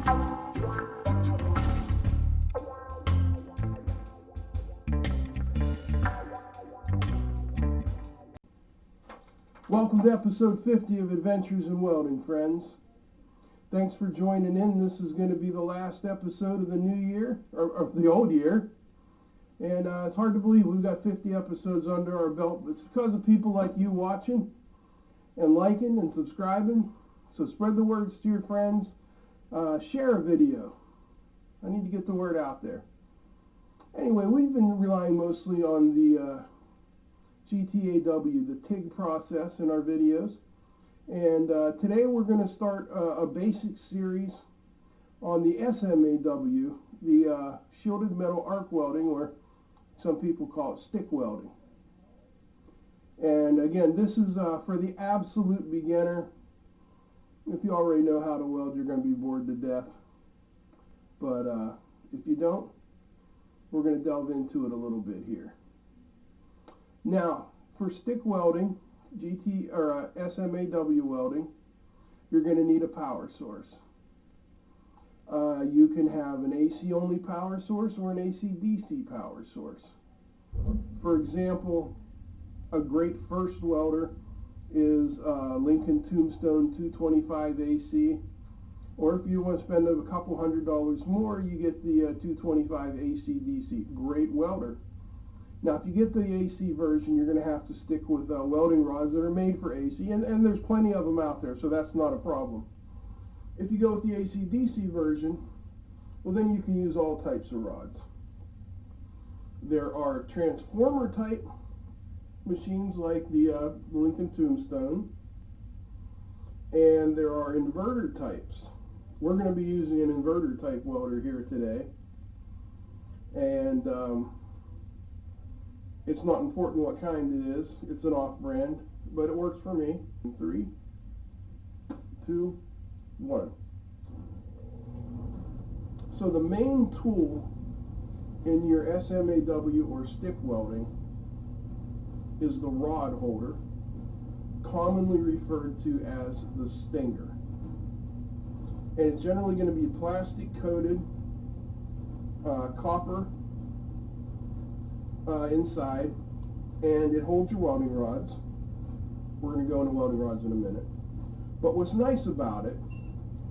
Welcome to episode 50 of Adventures in Welding, friends. Thanks for joining in. This is going to be the last episode of the new year, or the old year. And it's hard to believe we've got 50 episodes under our belt, but it's because of people like you watching and liking and subscribing. So spread the words to your friends. Share a video. I need to get the word out there. Anyway, we've been relying mostly on the GTAW, the TIG process in our videos. And today we're going to start a basic series on the SMAW, the shielded metal arc welding, or some people call it stick welding. And again, this is for the absolute beginner. If you already know how to weld, you're going to be bored to death. But if you don't, we're going to delve into it a little bit here. Now, for stick welding, SMAW welding, you're going to need a power source. You can have an AC only power source or an AC/DC power source. For example, a great first welder is Lincoln Tombstone 225 AC, or if you want to spend a couple $100 more, you get the 225 AC/DC. Great welder. Now, if you get the AC version, you're going to have to stick with welding rods that are made for AC, and there's plenty of them out there, so that's not a problem. If you go with the AC/DC version, well, then you can use all types of rods. There are transformer type machines like the Lincoln Tombstone, and there are inverter types. We're going to be using an inverter type welder here today, and it's not important what kind it is. It's an off-brand, but it works for me. 3, 2, 1. So the main tool in your SMAW or stick welding is the rod holder, commonly referred to as the stinger. And it's generally going to be plastic coated, copper inside, and it holds your welding rods. We're going to go into welding rods in a minute. But what's nice about it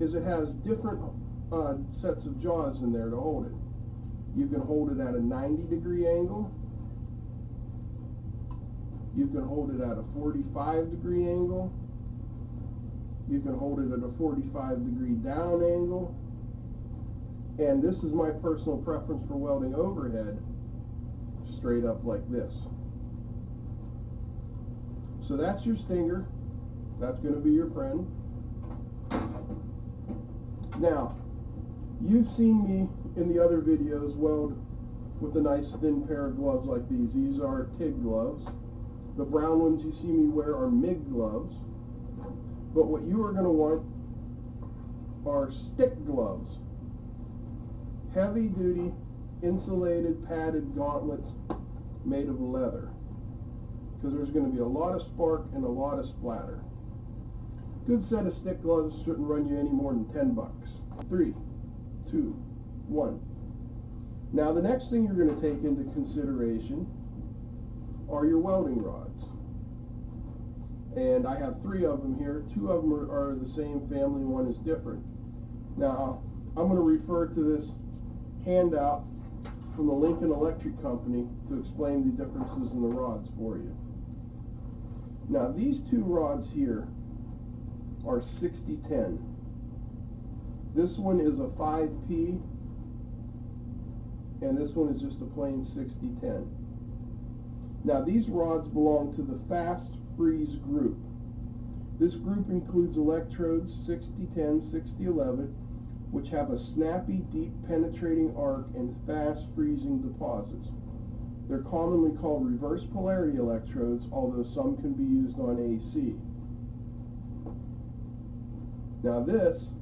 is it has different sets of jaws in there to hold it. You can hold it at a 90-degree angle. You can hold it at a 45-degree angle. You can hold it at a 45-degree down angle. And this is my personal preference for welding overhead, straight up like this. So that's your stinger. That's going to be your friend. Now, you've seen me in the other videos weld with a nice thin pair of gloves like these. These are TIG gloves. The brown ones you see me wear are MIG gloves. But what you are going to want are stick gloves. Heavy duty, insulated, padded gauntlets made of leather. Because there's going to be a lot of spark and a lot of splatter. Good set of stick gloves shouldn't run you any more than $10. 3, 2, 1. Now the next thing you're going to take into consideration are your welding rods. And I have 3 of them here. 2 of them are the same family, one is different. Now I'm going to refer to this handout from the Lincoln Electric Company to explain the differences in the rods for you. Now these 2 rods here are 60-10. This one is a 5P, and this one is just a plain 60-10. Now these rods belong to the fast freeze group. This group includes electrodes 60-10, 60-11, which have a snappy, deep penetrating arc and fast freezing deposits. They're commonly called reverse polarity electrodes, although some can be used on AC. Now this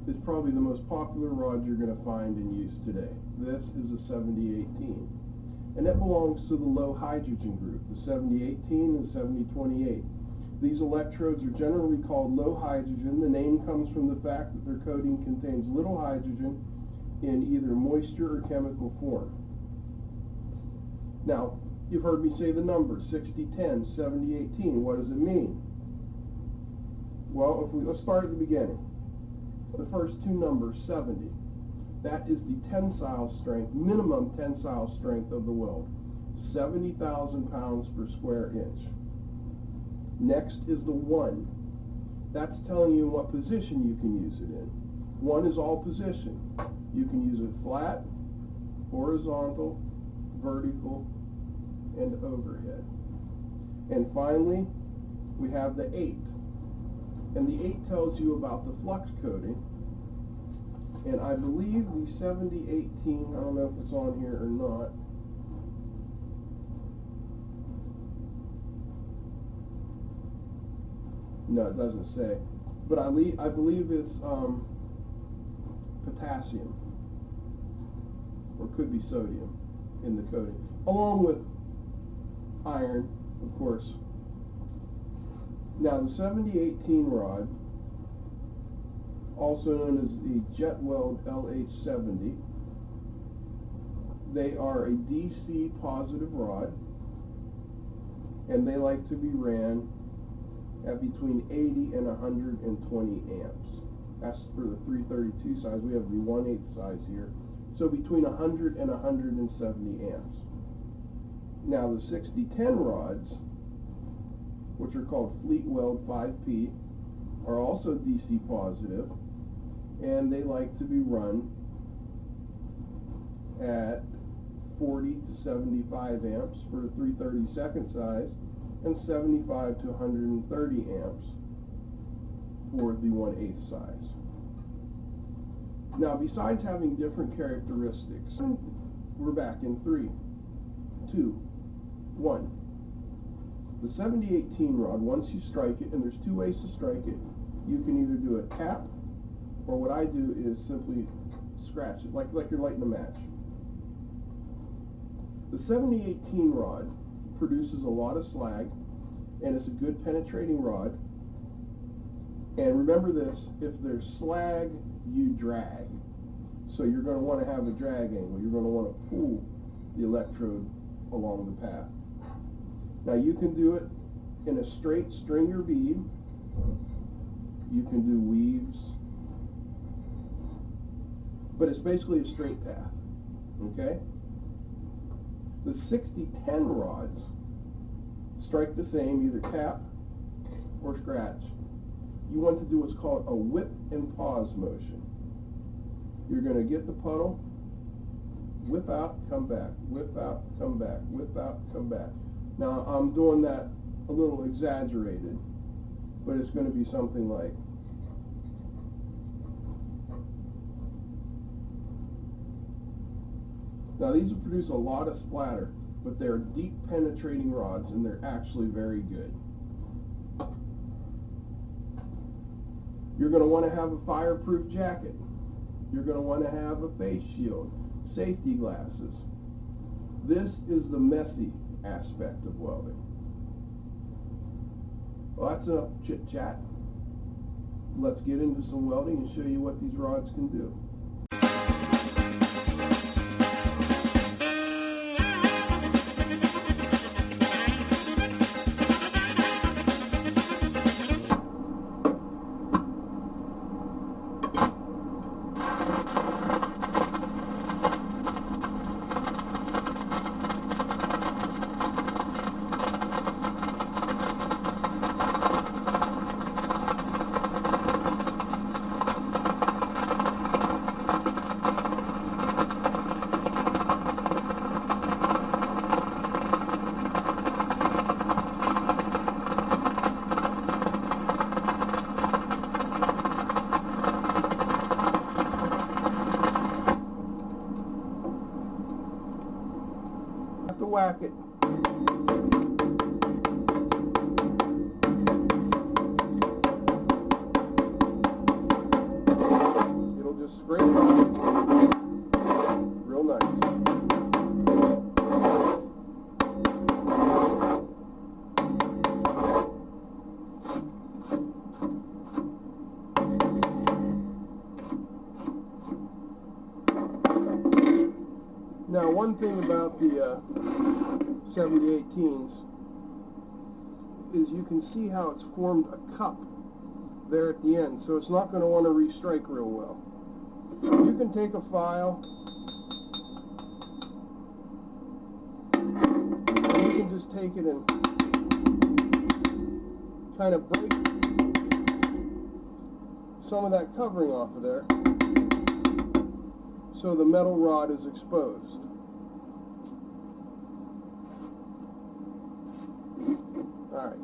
is probably the most popular rod you're going to find in use today. This is a 7018, and it belongs to the low hydrogen group, the 7018 and 7028. These electrodes are generally called low hydrogen. The name comes from the fact that their coating contains little hydrogen in either moisture or chemical form. Now, you've heard me say the numbers, 60-10, 70-18. What does it mean? Well, let's start at the beginning. The first two numbers, 70. That is the tensile strength, minimum tensile strength of the weld. 70,000 pounds per square inch. Next is the 1. That's telling you what position you can use it in. 1 is all position. You can use it flat, horizontal, vertical, and overhead. And finally, we have the 8. And the 8 tells you about the flux coating. And I believe the 70-18, I don't know if it's on here or not. No, it doesn't say. But I believe it's potassium, or could be sodium in the coating, along with iron, of course. Now the 70-18 rod, also known as the Jet Weld LH70, they are a DC positive rod, and they like to be ran at between 80 and 120 amps. That's for the 332 size. We have the 1/8 size here. So between 100 and 170 amps. Now the 60-10 rods, which are called Fleet Weld 5P, are also DC positive, and they like to be run at 40 to 75 amps for the 332nd size, and 75 to 130 amps for the 1/8 size. Now, besides having different characteristics, we're back in 3, 2, 1. The 70-18 rod, once you strike it, and there's 2 ways to strike it, you can either do a tap, or what I do is simply scratch it, like you're lighting a match. The 70-18 rod produces a lot of slag, and it's a good penetrating rod. And remember this, if there's slag, you drag. So you're going to want to have a drag angle. You're going to want to pull the electrode along the path. Now you can do it in a straight stringer bead. You can do weaves. But it's basically a straight path. Okay? The 60-10 rods strike the same, either tap or scratch. You want to do what's called a whip and pause motion. You're going to get the puddle, whip out, come back, whip out, come back, whip out, come back. Now I'm doing that a little exaggerated, but it's going to be something like now these will produce a lot of splatter, but they're deep penetrating rods, and they're actually very good. You're going to want to have a fireproof jacket. You're going to want to have a face shield, safety glasses. This is the messy aspect of welding. Well, that's enough chit-chat. Let's get into some welding and show you what these rods can do. Whack it. It'll just scrape off real nice. Now, one thing about the 7018s is you can see how it's formed a cup there at the end, so it's not going to want to restrike real well. You can take a file and you can just take it and kind of break some of that covering off of there so the metal rod is exposed. Alright.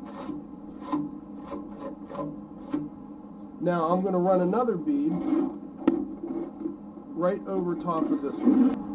Now I'm going to run another bead right over top of this one.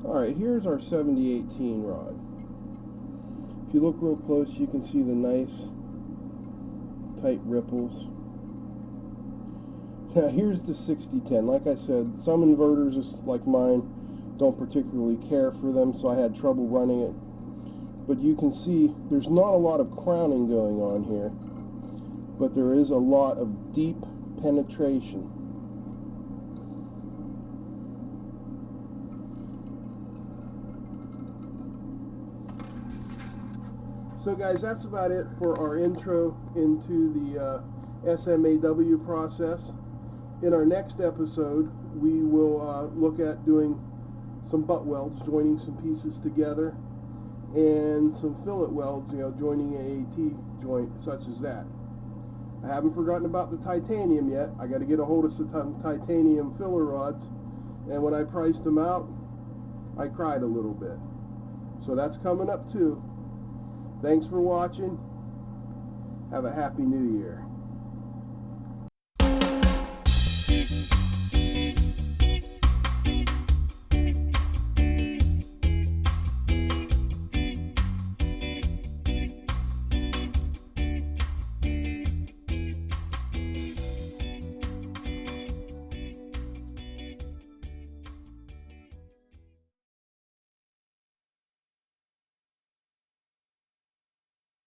Alright, here's our 7018 rod. If you look real close, you can see the nice tight ripples. Now here's the 6010. Like I said, some inverters, just like mine, don't particularly care for them, so I had trouble running it. But you can see there's not a lot of crowning going on here, but there is a lot of deep penetration. So guys, that's about it for our intro into the SMAW process. In our next episode, we will look at doing some butt welds, joining some pieces together, and some fillet welds, joining an AT joint such as that. I haven't forgotten about the titanium yet. I got to get a hold of some titanium filler rods, and when I priced them out, I cried a little bit. So that's coming up too. Thanks for watching. Have a happy new year.